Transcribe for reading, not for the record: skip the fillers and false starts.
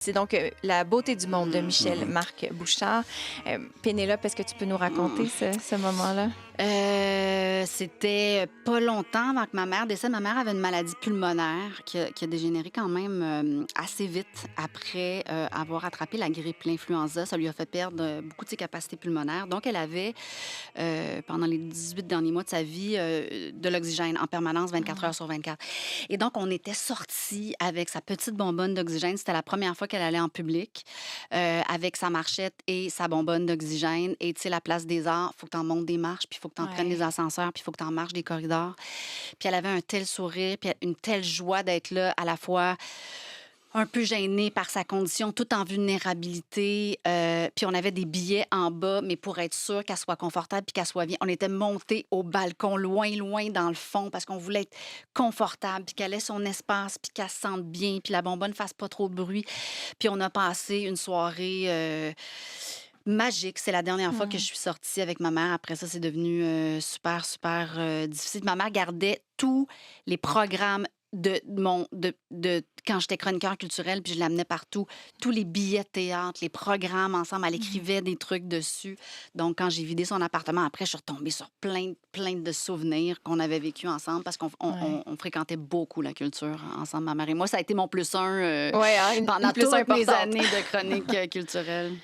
C'est donc La beauté du monde de Michel-Marc Bouchard. Pénélope, est-ce que tu peux nous raconter ce moment-là? C'était pas longtemps avant que ma mère décède. Ma mère avait une maladie pulmonaire qui a dégénéré quand même assez vite après avoir attrapé la grippe, l'influenza. Ça lui a fait perdre beaucoup de ses capacités pulmonaires. Donc, elle avait, pendant les 18 derniers mois de sa vie, de l'oxygène en permanence, 24 heures sur 24. Et donc, on était sortis avec sa petite bonbonne d'oxygène. C'était la première fois qu'elle allait en public avec sa marchette et sa bonbonne d'oxygène. Et tu sais, la place des arts, il faut que tu en montes des marches, puis il faut que tu en prennes Ouais. des ascenseurs, puis il faut que tu en marches des corridors. Puis elle avait un tel sourire, puis une telle joie d'être là, à la fois un peu gênée par sa condition, tout en vulnérabilité. Puis on avait des billets en bas, mais pour être sûr qu'elle soit confortable puis qu'elle soit bien. On était montés au balcon, loin, loin dans le fond, parce qu'on voulait être confortable, puis qu'elle ait son espace, puis qu'elle se sente bien, puis la bonbonne ne fasse pas trop de bruit. Puis on a passé une soirée magique. C'est la dernière fois que je suis sortie avec ma mère. Après ça, c'est devenu super, super difficile. Ma mère gardait tous les programmes de quand j'étais chroniqueur culturel, puis je l'amenais partout. Tous les billets de théâtre, les programmes ensemble, elle écrivait des trucs dessus. Donc, quand j'ai vidé son appartement, après, je suis retombée sur plein de souvenirs qu'on avait vécus ensemble parce qu'on fréquentait beaucoup la culture ensemble, ma mère et moi. Ça a été mon plus un Ouais, hein, pendant une plus toutes mes importante. années de chronique culturelle.